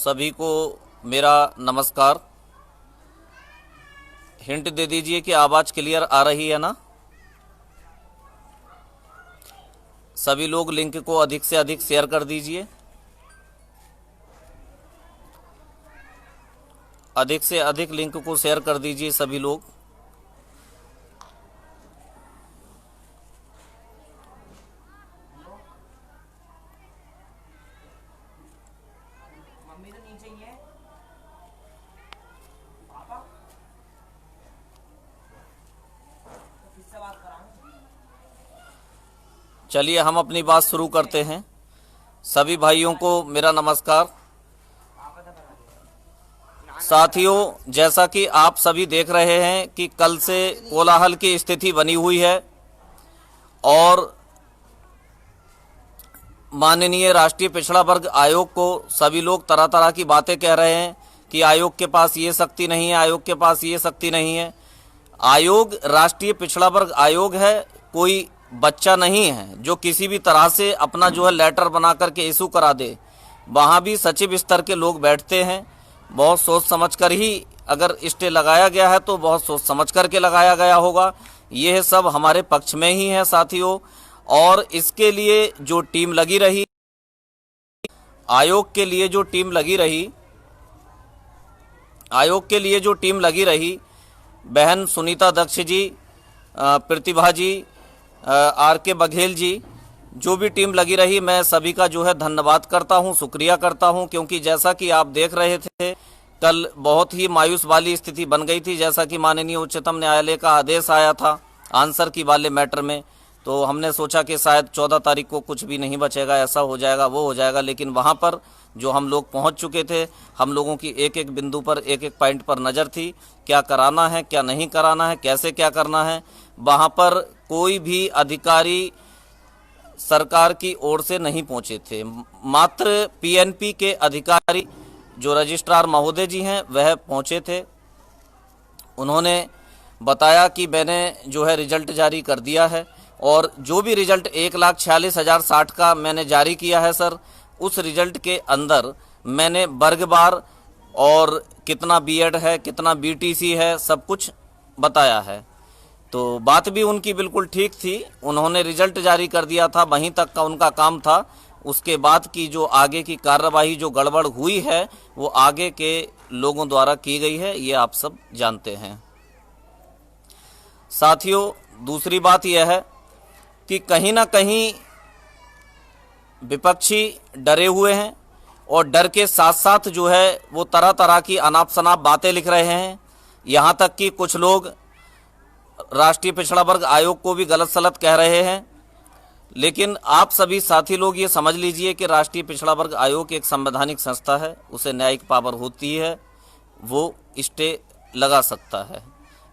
सभी को मेरा नमस्कार। हिंट दे दीजिए कि आवाज़ क्लियर आ रही है ना। सभी लोग लिंक को अधिक से अधिक शेयर कर दीजिए। अधिक से अधिक लिंक को शेयर कर दीजिए सभी लोग। चलिए हम अपनी बात शुरू करते हैं। सभी भाइयों को मेरा नमस्कार। साथियों, जैसा कि आप सभी देख रहे हैं कि कल से कोलाहल की स्थिति बनी हुई है और माननीय राष्ट्रीय पिछड़ा वर्ग आयोग को सभी लोग तरह तरह की बातें कह रहे हैं कि आयोग के पास ये शक्ति नहीं है, आयोग के पास ये शक्ति नहीं है। आयोग राष्ट्रीय पिछड़ा वर्ग आयोग है, कोई बच्चा नहीं है जो किसी भी तरह से अपना जो है लेटर बना करके इशू करा दे। वहाँ भी सचिव स्तर के लोग बैठते हैं। बहुत सोच समझ कर ही अगर स्टे लगाया गया है तो बहुत सोच समझ कर के लगाया गया होगा। यह सब हमारे पक्ष में ही है साथियों। और इसके लिए जो टीम लगी रही, आयोग के लिए जो टीम लगी रही, बहन सुनीता दक्ष जी, प्रतिभा जी, आर के बघेल जी, जो भी टीम लगी रही, मैं सभी का जो है धन्यवाद करता हूं, शुक्रिया करता हूं। क्योंकि जैसा कि आप देख रहे थे कल बहुत ही मायूस वाली स्थिति बन गई थी। जैसा कि माननीय उच्चतम न्यायालय का आदेश आया था आंसर की वाले मैटर में, तो हमने सोचा कि शायद 14 तारीख को कुछ भी नहीं बचेगा, ऐसा हो जाएगा वो हो जाएगा। लेकिन वहाँ पर जो हम लोग पहुँच चुके थे, हम लोगों की एक एक बिंदु पर एक एक पॉइंट पर नज़र थी, क्या कराना है क्या नहीं कराना है, कैसे क्या करना है। वहाँ पर कोई भी अधिकारी सरकार की ओर से नहीं पहुँचे थे। मात्र पीएनपी के अधिकारी जो रजिस्ट्रार महोदय जी हैं वह पहुँचे थे। उन्होंने बताया कि मैंने जो है रिजल्ट जारी कर दिया है और जो भी रिजल्ट 1,46,060 का मैंने जारी किया है सर, उस रिजल्ट के अंदर मैंने वर्गवार और कितना बीएड है, कितना बीटीसी है, सब कुछ बताया है। तो बात भी उनकी बिल्कुल ठीक थी। उन्होंने रिजल्ट जारी कर दिया था, वहीं तक का उनका काम था। उसके बाद की जो आगे की कार्यवाही जो गड़बड़ हुई है वो आगे के लोगों द्वारा की गई है, ये आप सब जानते हैं। साथियों, दूसरी बात यह है कि कहीं ना कहीं विपक्षी डरे हुए हैं और डर के साथ साथ जो है वो तरह तरह की अनाप शनाप बातें लिख रहे हैं। यहाँ तक कि कुछ लोग राष्ट्रीय पिछड़ा वर्ग आयोग को भी गलत सलत कह रहे हैं। लेकिन आप सभी साथी लोग ये समझ लीजिए कि राष्ट्रीय पिछड़ा वर्ग आयोग एक संवैधानिक संस्था है, उसे न्यायिक पावर होती है, वो स्टे लगा सकता है,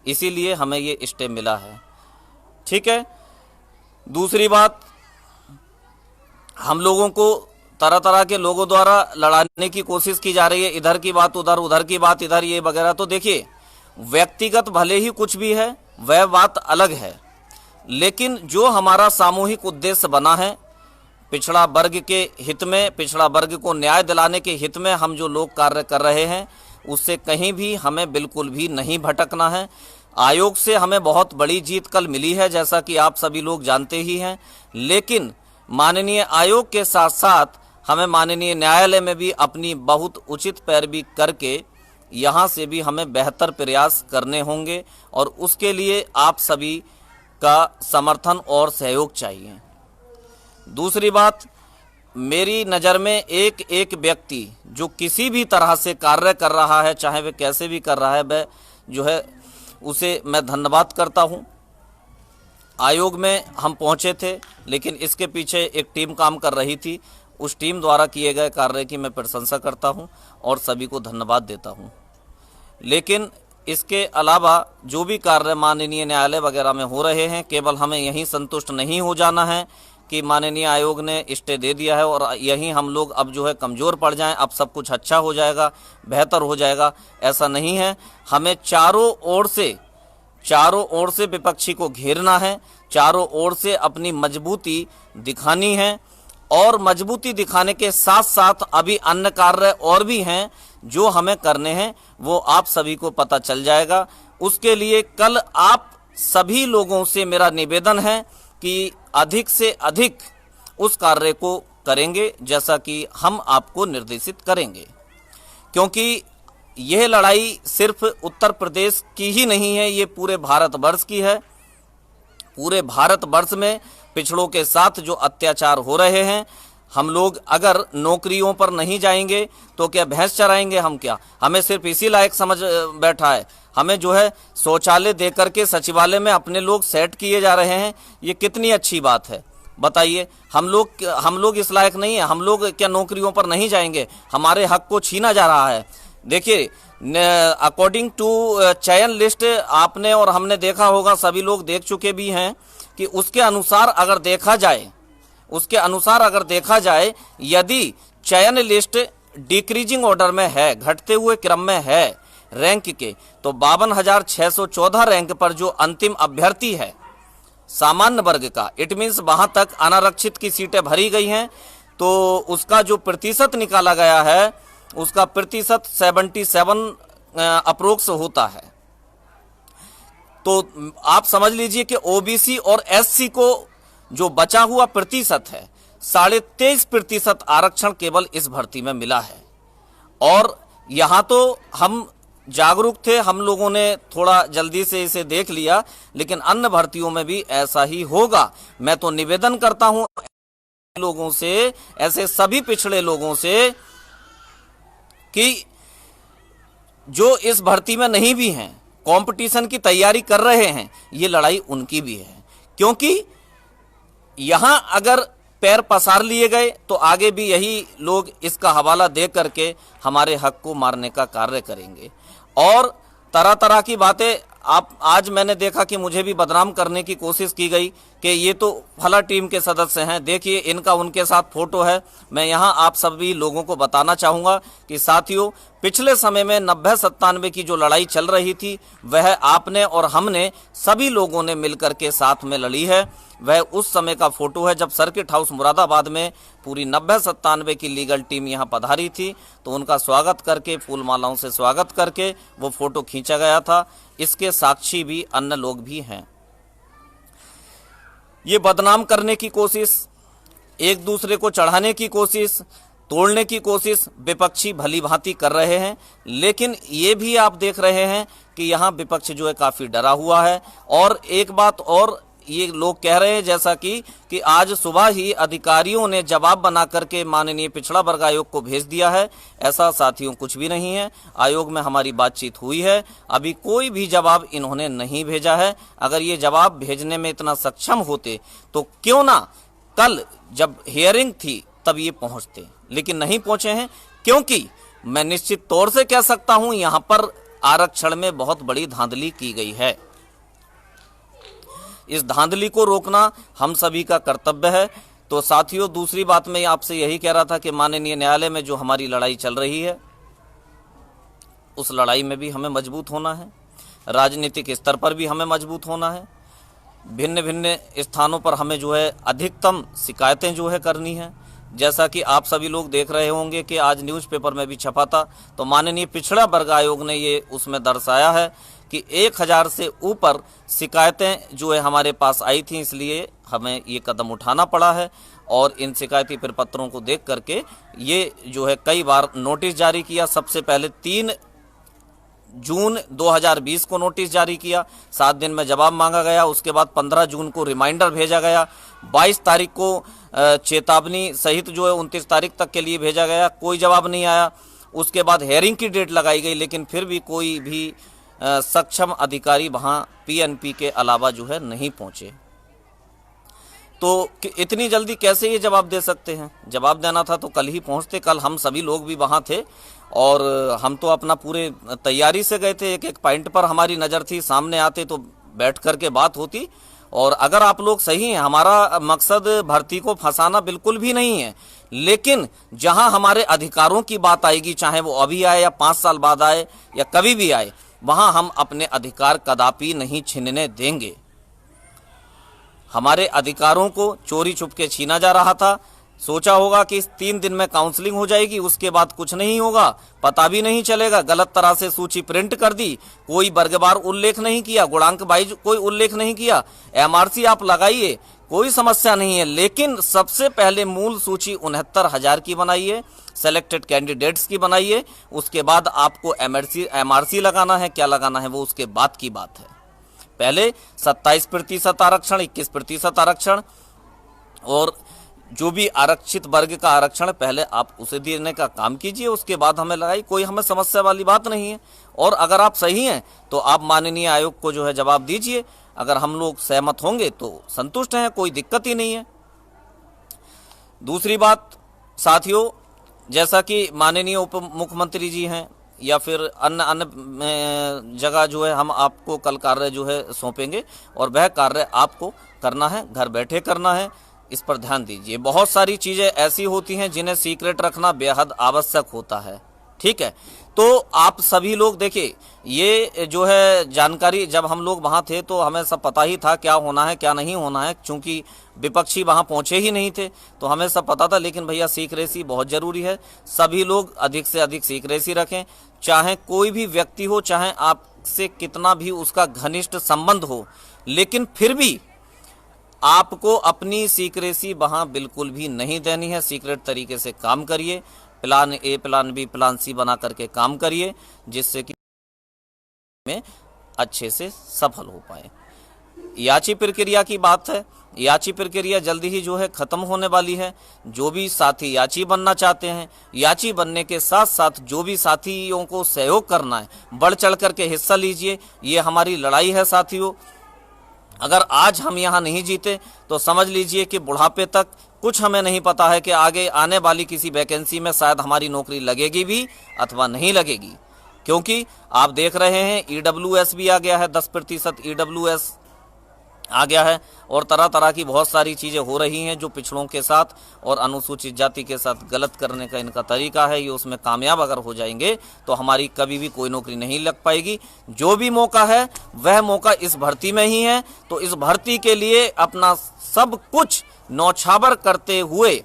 इसीलिए हमें ये स्टे मिला है। ठीक है। दूसरी बात, हम लोगों को तरह तरह के लोगों द्वारा लड़ाने की कोशिश की जा रही है, इधर की बात उधर, उधर की बात इधर, ये वगैरह। तो देखिए, व्यक्तिगत भले ही कुछ भी है, वह बात अलग है, लेकिन जो हमारा सामूहिक उद्देश्य बना है पिछड़ा वर्ग के हित में, पिछड़ा वर्ग को न्याय दिलाने के हित में हम जो लोग कार्य कर रहे हैं, उससे कहीं भी हमें बिल्कुल भी नहीं भटकना है। आयोग से हमें बहुत बड़ी जीत कल मिली है, जैसा कि आप सभी लोग जानते ही हैं। लेकिन माननीय आयोग के साथ साथ हमें माननीय न्यायालय में भी अपनी बहुत उचित पैरवी करके यहाँ से भी हमें बेहतर प्रयास करने होंगे और उसके लिए आप सभी का समर्थन और सहयोग चाहिए। दूसरी बात, मेरी नज़र में एक एक व्यक्ति जो किसी भी तरह से कार्य कर रहा है, चाहे वह कैसे भी कर रहा है, वह जो है उसे मैं धन्यवाद करता हूँ। आयोग में हम पहुँचे थे, लेकिन इसके पीछे एक टीम काम कर रही थी। उस टीम द्वारा किए गए कार्य की मैं प्रशंसा करता हूँ और सभी को धन्यवाद देता हूँ। लेकिन इसके अलावा जो भी कार्य माननीय न्यायालय वगैरह में हो रहे हैं, केवल हमें यहीं संतुष्ट नहीं हो जाना है कि माननीय आयोग ने स्टे दे दिया है और यहीं हम लोग अब जो है कमज़ोर पड़ जाएं, अब सब कुछ अच्छा हो जाएगा, बेहतर हो जाएगा। ऐसा नहीं है। हमें चारों ओर से विपक्षी को घेरना है, चारों ओर से अपनी मजबूती दिखानी है और मजबूती दिखाने के साथ साथ अभी अन्य कार्य और भी हैं जो हमें करने हैं, वो आप सभी को पता चल जाएगा। उसके लिए कल आप सभी लोगों से मेरा निवेदन है कि अधिक से अधिक उस कार्य को करेंगे जैसा कि हम आपको निर्देशित करेंगे, क्योंकि यह लड़ाई सिर्फ उत्तर प्रदेश की ही नहीं है, ये पूरे भारतवर्ष की है। पूरे भारतवर्ष में पिछड़ों के साथ जो अत्याचार हो रहे हैं, हम लोग अगर नौकरियों पर नहीं जाएंगे तो क्या भैंस चराएंगे हम? क्या हमें सिर्फ इसी लायक समझ बैठा है? हमें जो है शौचालय देकर के सचिवालय में अपने लोग सेट किए जा रहे हैं, ये कितनी अच्छी बात है बताइए। हम लोग इस लायक नहीं है? हम लोग क्या नौकरियों पर नहीं जाएंगे? हमारे हक को छीना जा रहा है। देखिए, अकॉर्डिंग टू चयन लिस्ट आपने और हमने देखा होगा, सभी लोग देख चुके भी हैं कि उसके अनुसार अगर देखा जाए यदि चयन लिस्ट डिक्रीजिंग ऑर्डर में है, घटते हुए क्रम में है रैंक के, तो 52,614 रैंक पर जो अंतिम अभ्यर्थी है सामान्य वर्ग का, इट मीन्स वहां तक अनारक्षित की सीटें भरी गई हैं, तो उसका जो प्रतिशत निकाला गया है उसका प्रतिशत 77 अप्रोक्स होता है। तो आप समझ लीजिए कि ओबीसी और एससी को जो बचा हुआ प्रतिशत है 23.5% आरक्षण केवल इस भर्ती में मिला है। और यहां तो हम जागरूक थे, हम लोगों ने थोड़ा जल्दी से इसे देख लिया, लेकिन अन्य भर्तियों में भी ऐसा ही होगा। मैं तो निवेदन करता हूं लोगों से, ऐसे सभी पिछड़े लोगों से, कि जो इस भर्ती में नहीं भी हैं, कंपटीशन की तैयारी कर रहे हैं, ये लड़ाई उनकी भी है। क्योंकि यहां अगर पैर पसार लिए गए तो आगे भी यही लोग इसका हवाला दे करके हमारे हक को मारने का कार्य करेंगे। और तरह तरह की बातें आज मैंने देखा कि मुझे भी बदनाम करने की कोशिश की गई कि ये तो फला टीम के सदस्य हैं, देखिए इनका उनके साथ फोटो है। मैं यहां आप सभी लोगों को बताना चाहूंगा कि साथियों, पिछले समय में 90-97 की जो लड़ाई चल रही थी वह आपने और हमने सभी लोगों ने मिलकर के साथ में लड़ी है। वह उस समय का फोटो है जब सर्किट हाउस मुरादाबाद में पूरी 90-97 की लीगल टीम यहां पधारी थी, तो उनका स्वागत करके, फूल मालाओं से स्वागत करके वो फोटो खींचा गया था। इसके साक्षी भी अन्य लोग भी हैं। ये बदनाम करने की कोशिश, एक दूसरे को चढ़ाने की कोशिश, तोड़ने की कोशिश विपक्षी भली भांति कर रहे हैं। लेकिन ये भी आप देख रहे हैं कि यहाँ विपक्ष जो है काफी डरा हुआ है। और एक बात और ये लोग कह रहे हैं, जैसा कि आज सुबह ही अधिकारियों ने जवाब बना करके माननीय पिछड़ा वर्ग आयोग को भेज दिया है। ऐसा साथियों कुछ भी नहीं है। आयोग में हमारी बातचीत हुई है, अभी कोई भी जवाब इन्होंने नहीं भेजा है। अगर ये जवाब भेजने में इतना सक्षम होते तो क्यों ना कल जब हियरिंग थी तब ये पहुंचते, लेकिन नहीं पहुंचे हैं। क्योंकि मैं निश्चित तौर से कह सकता हूं यहां पर आरक्षण में बहुत बड़ी धांधली की गई है। इस धांधली को रोकना हम सभी का कर्तव्य है। तो साथियों, दूसरी बात मैं आपसे यही कह रहा था कि माननीय न्यायालय में जो हमारी लड़ाई चल रही है, उस लड़ाई में भी हमें मजबूत होना है। राजनीतिक स्तर पर भी हमें मजबूत होना है। भिन्न भिन्न स्थानों पर हमें जो है अधिकतम शिकायतें जो है करनी है। जैसा कि आप सभी लोग देख रहे होंगे कि आज न्यूज़पेपर में भी छपा था, तो माननीय पिछड़ा वर्ग आयोग ने ये उसमें दर्शाया है कि 1000 से ऊपर शिकायतें जो है हमारे पास आई थी, इसलिए हमें ये कदम उठाना पड़ा है। और इन शिकायती प्रपत्रों को देख करके ये जो है कई बार नोटिस जारी किया। सबसे पहले 3 जून 2020 को नोटिस जारी किया, 7 दिन में जवाब मांगा गया। उसके बाद 15 जून को रिमाइंडर भेजा गया। 22 तारीख को चेतावनी सहित जो है 29 तारीख तक के लिए भेजा गया, कोई जवाब नहीं आया। उसके बाद हेयरिंग की डेट लगाई गई, लेकिन फिर भी कोई भी सक्षम अधिकारी वहां पीएनपी के अलावा जो है नहीं पहुंचे। तो इतनी जल्दी कैसे ये जवाब दे सकते हैं? जवाब देना था तो कल ही पहुंचते। कल हम सभी लोग भी वहां थे और हम तो अपना पूरे तैयारी से गए थे। एक एक पॉइंट पर हमारी नज़र थी, सामने आते तो बैठ करके बात होती। और अगर आप लोग सही हैं, हमारा मकसद भर्ती को फंसाना बिल्कुल भी नहीं है, लेकिन जहां हमारे अधिकारों की बात आएगी, चाहे वो अभी आए या 5 साल बाद आए या कभी भी आए, वहां हम अपने अधिकार कदापि नहीं छीनने देंगे। हमारे अधिकारों को चोरी छुपके छीना जा रहा था, सोचा होगा कि इस 3 दिन में काउंसलिंग हो जाएगी, उसके बाद कुछ नहीं होगा, पता भी नहीं चलेगा। गलत तरह से सूची प्रिंट कर दी, कोई वर्गवार उल्लेख नहीं किया, गुणांक वाइज कोई उल्लेख नहीं किया। एमआरसी आप लगाइए, कोई समस्या नहीं है, लेकिन सबसे पहले मूल सूची 69,000 की बनाइए, सेलेक्टेड कैंडिडेट्स की बनाइए। उसके बाद आपको एमआरसी लगाना है, क्या लगाना है वो उसके बाद की बात है। पहले 27% आरक्षण, 21% आरक्षण, और जो भी आरक्षित वर्ग का आरक्षण पहले आप उसे देने का काम कीजिए, उसके बाद हमें लगाई, कोई हमें समस्या वाली बात नहीं है। और अगर आप सही हैं तो आप माननीय आयोग को जो है जवाब दीजिए, अगर हम लोग सहमत होंगे तो संतुष्ट हैं, कोई दिक्कत ही नहीं है। दूसरी बात साथियों, जैसा कि माननीय उप मुख्यमंत्री जी हैं या फिर अन्य जगह जो है हम आपको कल कार्य जो है सौंपेंगे, और वह कार्य आपको करना है, घर बैठे करना है, इस पर ध्यान दीजिए। बहुत सारी चीज़ें ऐसी होती हैं जिन्हें सीक्रेट रखना बेहद आवश्यक होता है, ठीक है। तो आप सभी लोग देखिए, ये जो है जानकारी जब हम लोग वहाँ थे तो हमें सब पता ही था क्या होना है क्या नहीं होना है, क्योंकि विपक्षी वहाँ पहुँचे ही नहीं थे तो हमें सब पता था। लेकिन भैया सीक्रेसी बहुत ज़रूरी है, सभी लोग अधिक से अधिक सीक्रेसी रखें, चाहे कोई भी व्यक्ति हो, चाहे आपसे कितना भी उसका घनिष्ठ संबंध हो, लेकिन फिर भी आपको अपनी सीक्रेसी वहाँ बिल्कुल भी नहीं देनी है। सीक्रेट तरीके से काम करिए, plan A, plan B, plan C बना करके काम करिए, जिससे कि में अच्छे से सफल हो पाए। याची प्रक्रिया की बात है, याची प्रक्रिया जल्दी ही जो है खत्म होने वाली है। जो भी साथी याची बनना चाहते हैं, याची बनने के साथ साथ जो भी साथियों को सहयोग करना है, बढ़ चढ़ करके हिस्सा लीजिए। ये हमारी लड़ाई है साथियों। अगर आज हम यहाँ नहीं जीते तो समझ लीजिए कि बुढ़ापे तक कुछ हमें नहीं पता है कि आगे आने वाली किसी वैकेंसी में शायद हमारी नौकरी लगेगी भी अथवा नहीं लगेगी, क्योंकि आप देख रहे हैं ईडब्ल्यूएस भी आ गया है, 10% ईडब्ल्यूएस आ गया है, और तरह तरह की बहुत सारी चीज़ें हो रही हैं जो पिछड़ों के साथ और अनुसूचित जाति के साथ गलत करने का इनका तरीका है। ये उसमें कामयाब अगर हो जाएंगे तो हमारी कभी भी कोई नौकरी नहीं लग पाएगी। जो भी मौका है वह मौका इस भर्ती में ही है, तो इस भर्ती के लिए अपना सब कुछ न्यौछावर करते हुए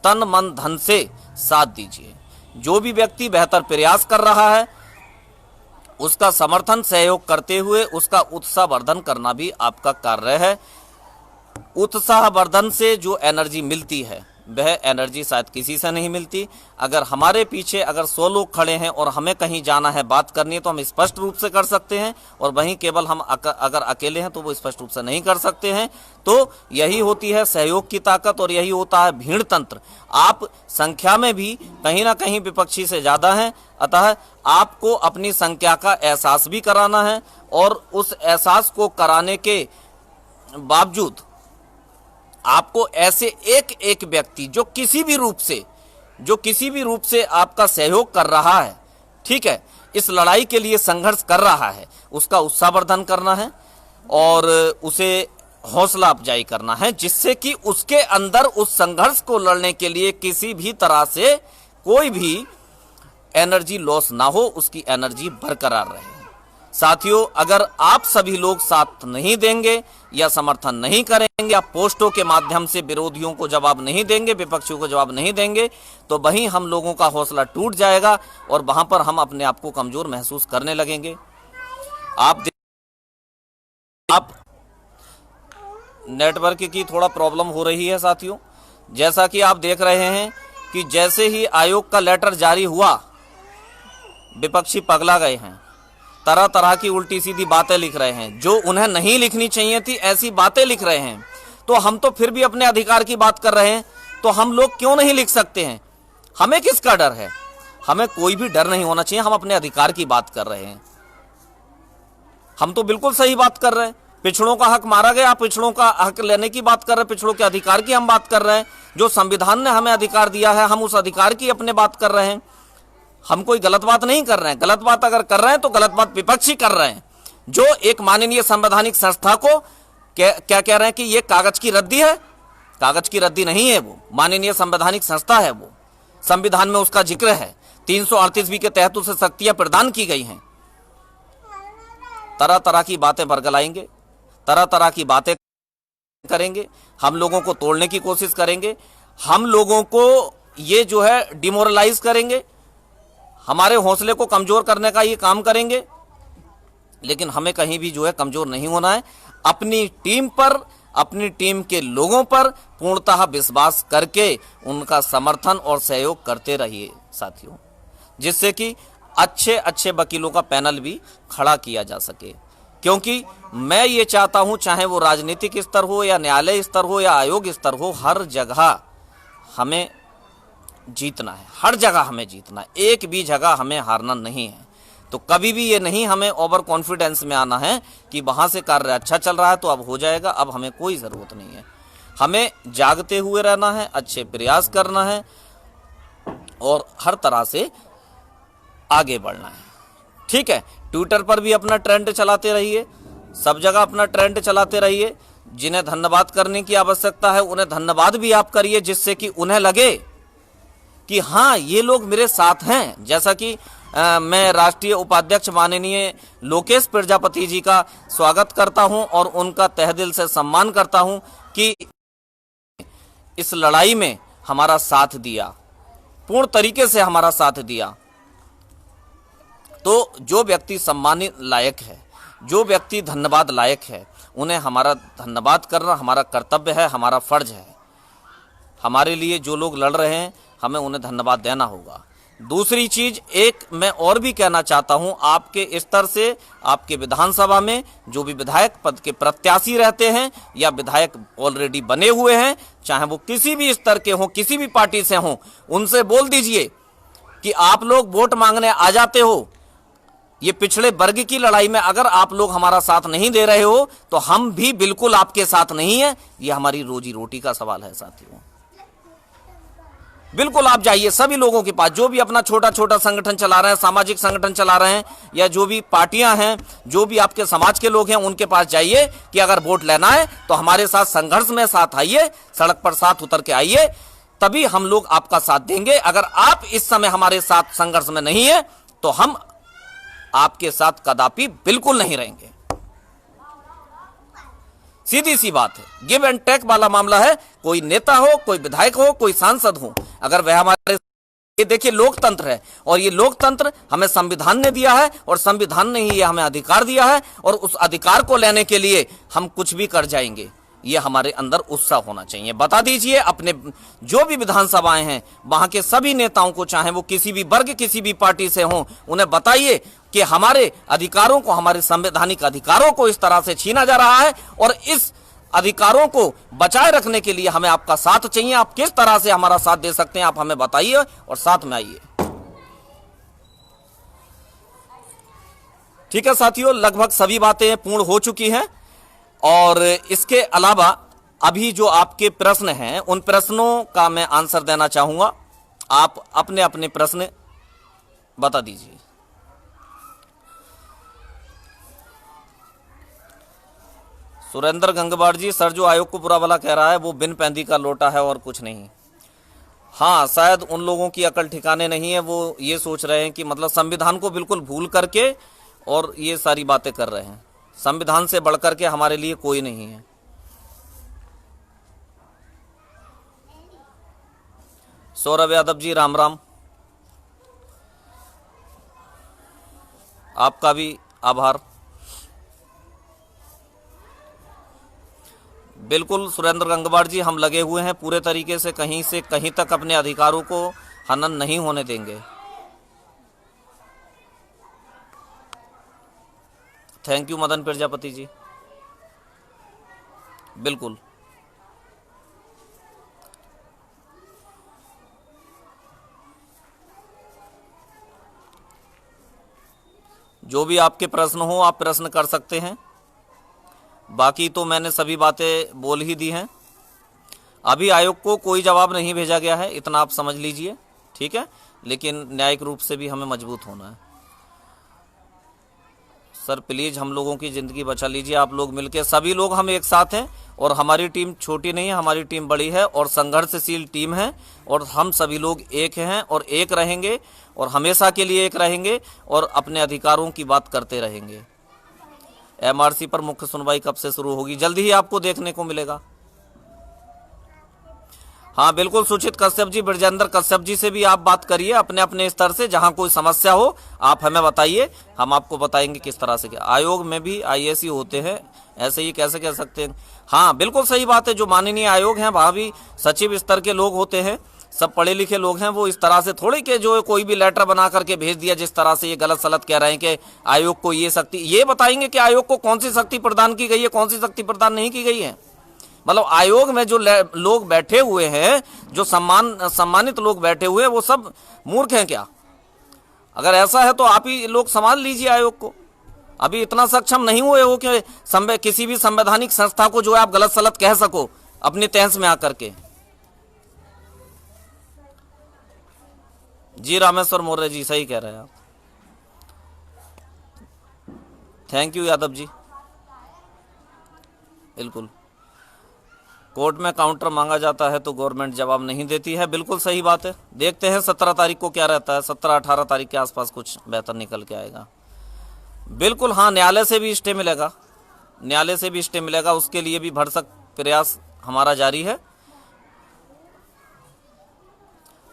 तन मन धन से साथ दीजिए। जो भी व्यक्ति बेहतर प्रयास कर रहा है उसका समर्थन सहयोग करते हुए उसका उत्साहवर्धन करना भी आपका कार्य है। उत्साहवर्धन से जो एनर्जी मिलती है वह एनर्जी शायद किसी से नहीं मिलती। अगर हमारे पीछे अगर 100 लोग खड़े हैं और हमें कहीं जाना है, बात करनी है, तो हम स्पष्ट रूप से कर सकते हैं, और वहीं केवल हम अगर अकेले हैं तो वो स्पष्ट रूप से नहीं कर सकते हैं। तो यही होती है सहयोग की ताकत, और यही होता है भीड़ तंत्र। आप संख्या में भी कहीं ना कहीं विपक्षी से ज़्यादा हैं, अतः आपको अपनी संख्या का एहसास भी कराना है, और उस एहसास को कराने के बावजूद आपको ऐसे एक एक व्यक्ति जो किसी भी रूप से आपका सहयोग कर रहा है, ठीक है, इस लड़ाई के लिए संघर्ष कर रहा है, उसका उत्साहवर्धन करना है और उसे हौसला अफजाई करना है, जिससे कि उसके अंदर उस संघर्ष को लड़ने के लिए किसी भी तरह से कोई भी एनर्जी लॉस ना हो, उसकी एनर्जी बरकरार रहे। साथियों, अगर आप सभी लोग साथ नहीं देंगे या समर्थन नहीं करेंगे या पोस्टों के माध्यम से विरोधियों को जवाब नहीं देंगे, विपक्षियों को जवाब नहीं देंगे, तो वहीं हम लोगों का हौसला टूट जाएगा और वहां पर हम अपने आप को कमजोर महसूस करने लगेंगे। आप नेटवर्क की थोड़ा प्रॉब्लम हो रही है साथियों। जैसा कि आप देख रहे हैं कि जैसे ही आयोग का लेटर जारी हुआ, विपक्षी पगला गए हैं, तरह तरह की उल्टी सीधी बातें लिख रहे हैं, जो उन्हें नहीं लिखनी चाहिए थी ऐसी बातें लिख रहे हैं। तो हम तो फिर भी अपने अधिकार की बात कर रहे हैं, तो हम लोग क्यों नहीं लिख सकते हैं? हमें किसका डर है? हमें कोई भी डर नहीं होना चाहिए। हम अपने अधिकार की बात कर रहे हैं, हम तो बिल्कुल सही बात कर रहे हैं। पिछड़ों का हक मारा गया, पिछड़ों का हक लेने की बात कर रहे हैं, पिछड़ों के अधिकार की हम बात कर रहे हैं। जो संविधान ने हमें अधिकार दिया है, हम उस अधिकार की अपने बात कर रहे हैं। हम कोई गलत बात नहीं कर रहे हैं। गलत बात अगर कर रहे हैं तो गलत बात विपक्षी कर रहे हैं, जो एक माननीय संवैधानिक संस्था को क्या कह रहे हैं कि ये कागज की रद्दी है। कागज की रद्दी नहीं है, वो माननीय संवैधानिक संस्था है। वो संविधान में उसका जिक्र है, 338 के तहत उसे शक्तियां प्रदान की गई हैं। तरह तरह की बातें बरगलाएंगे, तरह तरह की बातें करेंगे, हम लोगों को तोड़ने की कोशिश करेंगे। हम लोगों को ये जो है डिमोरलाइज करेंगे, हमारे हौसले को कमजोर करने का ये काम करेंगे। लेकिन हमें कहीं भी जो है कमजोर नहीं होना है। अपनी टीम पर, अपनी टीम के लोगों पर पूर्णतः विश्वास करके उनका समर्थन और सहयोग करते रहिए साथियों, जिससे कि अच्छे अच्छे वकीलों का पैनल भी खड़ा किया जा सके। क्योंकि मैं ये चाहता हूं, चाहे वो राजनीतिक स्तर हो या न्यायालय स्तर हो या आयोग स्तर हो, हर जगह हमें जीतना है, हर जगह हमें जीतना है, एक भी जगह हमें हारना नहीं है। तो कभी भी ये नहीं हमें ओवर कॉन्फिडेंस में आना है कि वहां से कार्य अच्छा चल रहा है तो अब हो जाएगा, अब हमें कोई ज़रूरत नहीं है। हमें जागते हुए रहना है, अच्छे प्रयास करना है और हर तरह से आगे बढ़ना है। ठीक है, ट्विटर पर भी अपना ट्रेंड चलाते रहिए, सब जगह अपना ट्रेंड चलाते रहिए। जिन्हें धन्यवाद करने की आवश्यकता है उन्हें धन्यवाद भी आप करिए, जिससे कि उन्हें लगे कि हाँ ये लोग मेरे साथ हैं। जैसा कि मैं राष्ट्रीय उपाध्यक्ष माननीय लोकेश प्रजापति जी का स्वागत करता हूं और उनका तहे दिल से सम्मान करता हूं कि इस लड़ाई में हमारा साथ दिया, पूर्ण तरीके से हमारा साथ दिया। तो जो व्यक्ति सम्मान लायक है, जो व्यक्ति धन्यवाद लायक है, उन्हें हमारा धन्यवाद करना हमारा कर्तव्य है, हमारा फर्ज है। हमारे लिए जो लोग लड़ रहे हैं हमें उन्हें धन्यवाद देना होगा। दूसरी चीज एक मैं और भी कहना चाहता हूं, आपके स्तर से, आपके विधानसभा में जो भी विधायक पद के प्रत्याशी रहते हैं या विधायक ऑलरेडी बने हुए हैं, चाहे वो किसी भी स्तर के हों, किसी भी पार्टी से हों, उनसे बोल दीजिए कि आप लोग वोट मांगने आ जाते हो, ये पिछड़े वर्ग की लड़ाई में अगर आप लोग हमारा साथ नहीं दे रहे हो तो हम भी बिल्कुल आपके साथ नहीं है। ये हमारी रोजी रोटी का सवाल है साथियों। बिल्कुल आप जाइए सभी लोगों के पास, जो भी अपना छोटा छोटा संगठन चला रहे हैं, सामाजिक संगठन चला रहे हैं, या जो भी पार्टियां हैं, जो भी आपके समाज के लोग हैं, उनके पास जाइए कि अगर वोट लेना है तो हमारे साथ संघर्ष में साथ आइए, सड़क पर साथ उतर के आइए, तभी हम लोग आपका साथ देंगे। अगर आप इस समय हमारे साथ संघर्ष में नहीं है तो हम आपके साथ कदापि बिल्कुल नहीं रहेंगे। सीधी सी बात है, गिव एंड टेक वाला मामला है। कोई नेता हो, कोई विधायक हो, कोई सांसद हो, अगर वह हमारे, ये देखिए लोकतंत्र है और ये लोकतंत्र हमें संविधान ने दिया है और संविधान ने ही हमें अधिकार दिया है और उस अधिकार को लेने के लिए हम कुछ भी कर जाएंगे। ये हमारे अंदर उत्साह होना चाहिए। बता दीजिए अपने जो भी विधानसभाएं हैं वहां के सभी नेताओं को, चाहे वो किसी भी वर्ग, किसी भी पार्टी से हों, उन्हें बताइए कि हमारे अधिकारों को, हमारे संवैधानिक अधिकारों को इस तरह से छीना जा रहा है और इस अधिकारों को बचाए रखने के लिए हमें आपका साथ चाहिए। आप किस तरह से हमारा साथ दे सकते हैं आप हमें बताइए और साथ में आइए। ठीक है साथियों, लगभग सभी बातें पूर्ण हो चुकी हैं और इसके अलावा अभी जो आपके प्रश्न हैं उन प्रश्नों का मैं आंसर देना चाहूंगा। आप अपने अपने प्रश्न बता दीजिए। सुरेंद्र गंगवार जी, सर जो आयोग को बुरा भला कह रहा है वो बिन पैंदी का लोटा है और कुछ नहीं। हाँ, शायद उन लोगों की अकल ठिकाने नहीं है, वो ये सोच रहे हैं कि मतलब संविधान को बिल्कुल भूल करके और ये सारी बातें कर रहे हैं। संविधान से बढ़कर के हमारे लिए कोई नहीं है। सौरभ यादव जी, राम राम, आपका भी आभार। बिल्कुल सुरेंद्र गंगवार जी, हम लगे हुए हैं पूरे तरीके से कहीं तक अपने अधिकारों को हनन नहीं होने देंगे। थैंक यू मदन प्रजापति जी, बिल्कुल। जो भी आपके प्रश्न हो आप प्रश्न कर सकते हैं। बाकी तो मैंने सभी बातें बोल ही दी हैं। अभी आयोग को कोई जवाब नहीं भेजा गया है, इतना आप समझ लीजिए, ठीक है। लेकिन न्यायिक रूप से भी हमें मजबूत होना है। सर प्लीज़ हम लोगों की ज़िंदगी बचा लीजिए, आप लोग मिलके, सभी लोग हम एक साथ हैं और हमारी टीम छोटी नहीं है, हमारी टीम बड़ी है और संघर्षशील टीम है और हम सभी लोग एक हैं और एक रहेंगे और हमेशा के लिए एक रहेंगे और अपने अधिकारों की बात करते रहेंगे। एमआरसी पर मुख्य सुनवाई कब से शुरू होगी? जल्दी ही आपको देखने को मिलेगा। हाँ बिल्कुल सुचित कश्यप जी, ब्रजेंद्र कश्यप जी से भी आप बात करिए अपने अपने स्तर से, जहां कोई समस्या हो आप हमें बताइए, हम आपको बताएंगे किस तरह से क्या। आयोग में भी आईएएस ही होते हैं, ऐसे ही कैसे कह सकते हैं। हाँ बिल्कुल सही बात है, जो माननीय आयोग हैं वहाँ भी सचिव स्तर के लोग होते हैं, सब पढ़े लिखे लोग हैं। वो इस तरह से थोड़ी के जो कोई भी लेटर बना करके भेज दिया, जिस तरह से ये गलत सलत कह रहे हैं कि आयोग को ये शक्ति, ये बताएंगे कि आयोग को कौन सी शक्ति प्रदान की गई है, कौन सी शक्ति प्रदान नहीं की गई है। मतलब आयोग में जो लोग बैठे हुए हैं, जो सम्मानित लोग बैठे हुए हैं, वो सब मूर्ख हैं क्या? अगर ऐसा है तो आप ही लोग संभाल लीजिए आयोग को। अभी इतना सक्षम नहीं हुए हो कि किसी भी संवैधानिक संस्था को जो है आप गलत सलत कह सको अपनी तहस में आकर के। जी रामेश्वर मौर्य जी, सही कह रहे हैं आप। Thank you Yadav ji. बिल्कुल, कोर्ट में काउंटर मांगा जाता है तो गवर्नमेंट जवाब नहीं देती है, बिल्कुल सही बात है। देखते हैं 17 तारीख को क्या रहता है, 17-18 तारीख के आसपास कुछ बेहतर निकल के आएगा। बिल्कुल हाँ, न्यायालय से भी स्टे मिलेगा, न्यायालय से भी स्टे मिलेगा, उसके लिए भी भरसक प्रयास हमारा जारी है।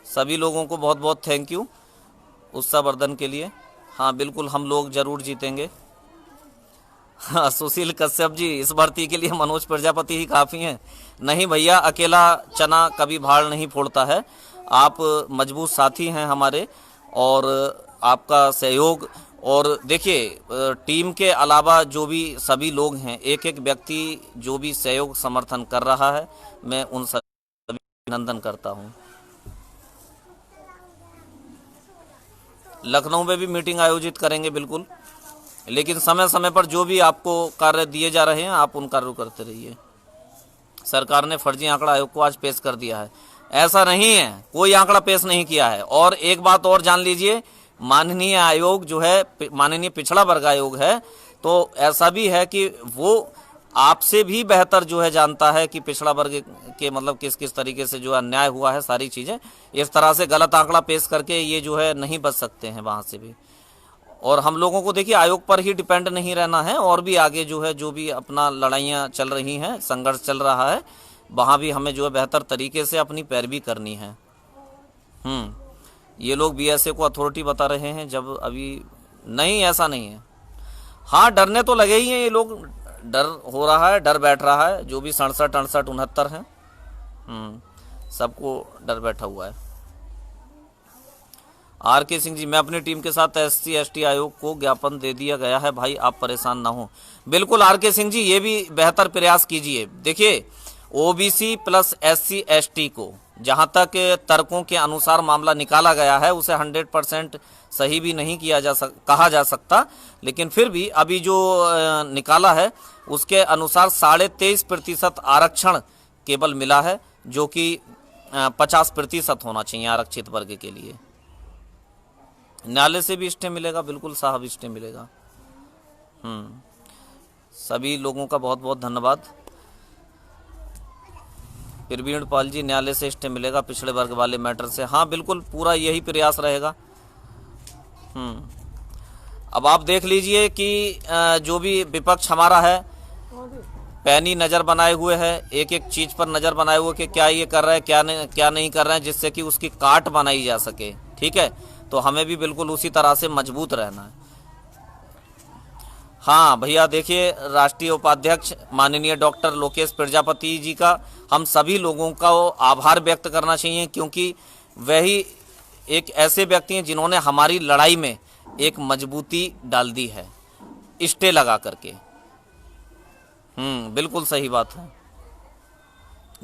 सभी लोगों को बहुत बहुत थैंक यू उत्साहवर्धन के लिए। हाँ बिल्कुल, हम लोग जरूर जीतेंगे। हाँ सुशील कश्यप जी, इस भर्ती के लिए मनोज प्रजापति ही काफ़ी हैं। नहीं भैया, अकेला चना कभी भाड़ नहीं फोड़ता है। आप मजबूत साथी हैं हमारे, और आपका सहयोग, और देखिए टीम के अलावा जो भी सभी लोग हैं, एक एक व्यक्ति जो भी सहयोग समर्थन कर रहा है, मैं उन सभी अभिनंदन करता हूँ। लखनऊ में भी मीटिंग आयोजित करेंगे बिल्कुल, लेकिन समय समय पर जो भी आपको कार्य दिए जा रहे हैं आप उन कार्यों करते रहिए। सरकार ने फर्जी आंकड़ा आयोग को आज पेश कर दिया है, ऐसा नहीं है, कोई आंकड़ा पेश नहीं किया है। और एक बात और जान लीजिए, माननीय आयोग जो है, माननीय पिछड़ा वर्ग आयोग है, तो ऐसा भी है कि वो आपसे भी बेहतर जो है जानता है कि पिछड़ा वर्ग के मतलब किस किस तरीके से जो अन्याय हुआ है, सारी चीज़ें। इस तरह से गलत आंकड़ा पेश करके ये जो है नहीं बच सकते हैं वहाँ से भी। और हम लोगों को देखिए आयोग पर ही डिपेंड नहीं रहना है, और भी आगे जो है, जो भी अपना लड़ाइयाँ चल रही हैं, संघर्ष चल रहा है, वहाँ भी हमें जो है बेहतर तरीके से अपनी पैरवी करनी है। ये लोग बीएसए को अथॉरिटी बता रहे हैं, जब अभी नहीं, ऐसा नहीं है। हाँ डरने तो लगे ही हैं ये लोग, डर हो रहा है, डर बैठ रहा है, जो भी 67, 68, 69 हैं, सबको डर बैठा हुआ है। आर.के. सिंह जी, मैं अपनी टीम के साथ SC ST आयोग को ज्ञापन दे दिया गया है भाई, आप परेशान ना हो। बिल्कुल आर.के. सिंह जी, ये भी बेहतर प्रयास कीजिए। देखिए OBC प्लस SC ST को जहां तक तर्कों के अनुसार मामला निकाला गया है, उसे 100% सही भी नहीं कहा जा सकता, लेकिन फिर भी अभी जो निकाला है उसके अनुसार 23.5% आरक्षण केवल मिला है, जो कि 50% होना चाहिए आरक्षित वर्ग के लिए। न्यायालय से भी स्टे मिलेगा, बिल्कुल साहब स्टे मिलेगा। सभी लोगों का बहुत बहुत धन्यवाद। प्रवीण पाल जी, न्यायालय से स्टे मिलेगा पिछड़े वर्ग वाले मैटर से। हाँ बिल्कुल, पूरा यही प्रयास रहेगा। अब आप देख लीजिए कि जो भी विपक्ष हमारा है, पैनी नज़र बनाए हुए है, एक एक चीज़ पर नज़र बनाए हुए कि क्या ये कर रहे हैं, क्या नहीं कर रहे हैं, जिससे कि उसकी काट बनाई जा सके। ठीक है, तो हमें भी बिल्कुल उसी तरह से मजबूत रहना है। हाँ भैया, देखिए राष्ट्रीय उपाध्यक्ष माननीय डॉक्टर लोकेश प्रजापति जी का हम सभी लोगों का आभार व्यक्त करना चाहिए, क्योंकि वही एक ऐसे व्यक्ति हैं जिन्होंने हमारी लड़ाई में एक मजबूती डाल दी है, स्टे लगा करके। बिल्कुल सही बात है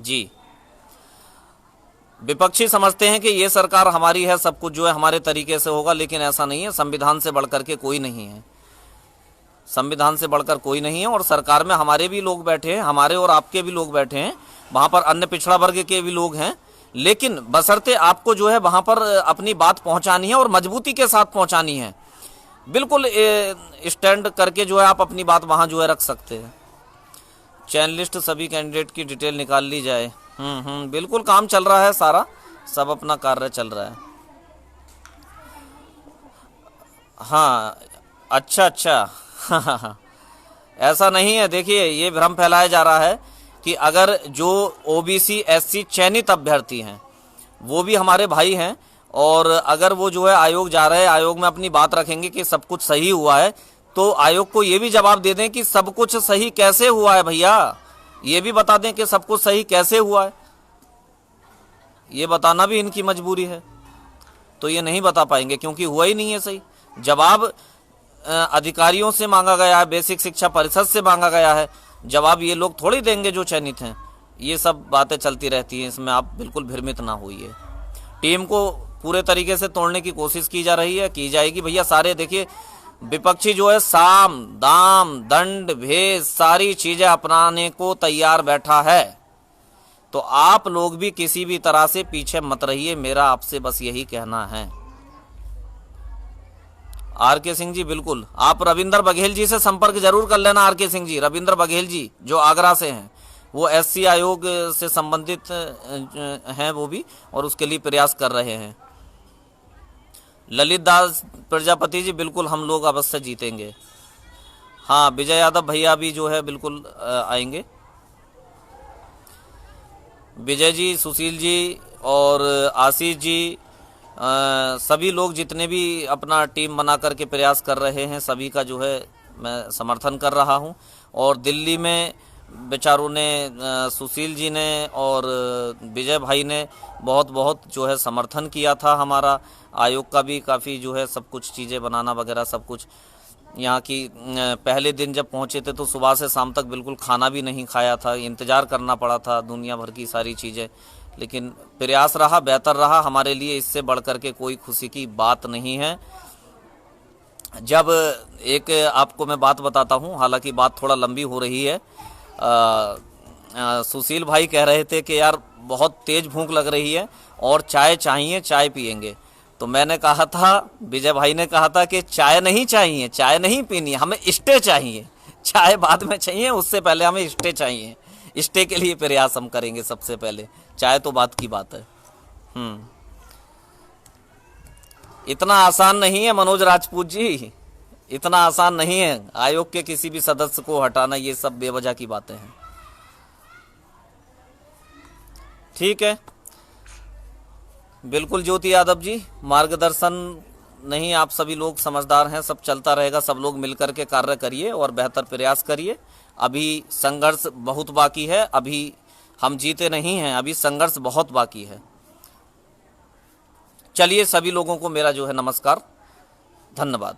जी। विपक्षी समझते हैं कि ये सरकार हमारी है, सब कुछ जो है हमारे तरीके से होगा, लेकिन ऐसा नहीं है। संविधान से बढ़कर के कोई नहीं है, संविधान से बढ़कर कोई नहीं है। और सरकार में हमारे भी लोग बैठे हैं, हमारे और आपके भी लोग बैठे हैं, वहाँ पर अन्य पिछड़ा वर्ग के भी लोग हैं, लेकिन बशर्ते आपको जो है वहाँ पर अपनी बात पहुँचानी है और मजबूती के साथ पहुँचानी है। बिल्कुल स्टैंड करके जो है आप अपनी बात वहाँ जो है रख सकते हैं। चयन लिस्ट सभी कैंडिडेट की डिटेल निकाल ली जाए। बिल्कुल काम चल रहा है, सारा सब अपना कार्य चल रहा है। हाँ अच्छा ऐसा नहीं है। देखिए ये भ्रम फैलाया जा रहा है कि अगर जो ओबीसी एससी चयनित अभ्यर्थी हैं वो भी हमारे भाई हैं, और अगर वो जो है आयोग जा रहे हैं, आयोग में अपनी बात रखेंगे कि सब कुछ सही हुआ है, तो आयोग को ये भी जवाब दे दें कि सब कुछ सही कैसे हुआ है भैया, ये भी बता दें कि सब कुछ सही कैसे हुआ है। ये बताना भी इनकी मजबूरी है, तो ये नहीं बता पाएंगे क्योंकि हुआ ही नहीं है सही। जवाब अधिकारियों से मांगा गया है, बेसिक शिक्षा परिषद से मांगा गया है, जवाब ये लोग थोड़ी देंगे जो चयनित हैं। ये सब बातें चलती रहती हैं, इसमें आप बिल्कुल भ्रमित ना होइए। टीम को पूरे तरीके से तोड़ने की कोशिश की जा रही है, की जाएगी भैया। सारे देखिए विपक्षी जो है साम दाम दंड भेद सारी चीजें अपनाने को तैयार बैठा है, तो आप लोग भी किसी भी तरह से पीछे मत रहिए, मेरा आपसे बस यही कहना है। आर.के. सिंह जी, बिल्कुल आप रविंद्र बघेल जी से संपर्क जरूर कर लेना। आर.के. सिंह जी, रविंद्र बघेल जी जो आगरा से हैं, वो एससी आयोग से संबंधित हैं वो भी, और उसके लिए प्रयास कर रहे हैं। ललित दास प्रजापति जी, बिल्कुल हम लोग अवश्य जीतेंगे। हाँ, विजय यादव भैया भी जो है बिल्कुल आएंगे। विजय जी, सुशील जी और आशीष जी, सभी लोग जितने भी अपना टीम बना करके प्रयास कर रहे हैं, सभी का जो है मैं समर्थन कर रहा हूं। और दिल्ली में बेचारों ने, सुशील जी ने और विजय भाई ने बहुत बहुत जो है समर्थन किया था हमारा। आयोग का भी काफ़ी जो है सब कुछ चीज़ें बनाना वगैरह सब कुछ। यहाँ की पहले दिन जब पहुँचे थे तो सुबह से शाम तक बिल्कुल खाना भी नहीं खाया था, इंतज़ार करना पड़ा था, दुनिया भर की सारी चीज़ें। लेकिन प्रयास रहा, बेहतर रहा हमारे लिए, इससे बढ़कर के कोई खुशी की बात नहीं है। जब एक आपको मैं बात बताता हूँ, हालांकि बात थोड़ा लंबी हो रही है। सुशील भाई कह रहे थे कि यार बहुत तेज भूख लग रही है और चाय चाहिए, चाय पियेंगे। तो मैंने कहा था, विजय भाई ने कहा था कि चाय नहीं चाहिए, चाय नहीं पीनी, हमें स्टे चाहिए। चाय बाद में चाहिए, उससे पहले हमें स्टे चाहिए। स्टे के लिए प्रयास हम करेंगे सबसे पहले, चाय तो बात की बात है। इतना आसान नहीं है मनोज राजपूत जी, इतना आसान नहीं है आयोग के किसी भी सदस्य को हटाना, ये सब बेवजह की बातें हैं। ठीक है, बिल्कुल ज्योति यादव जी, मार्गदर्शन नहीं, आप सभी लोग समझदार हैं, सब चलता रहेगा, सब लोग मिलकर के कार्य करिए और बेहतर प्रयास करिए। अभी संघर्ष बहुत बाकी है, अभी हम जीते नहीं हैं, अभी संघर्ष बहुत बाकी है। चलिए, सभी लोगों को मेरा जो है नमस्कार, धन्यवाद।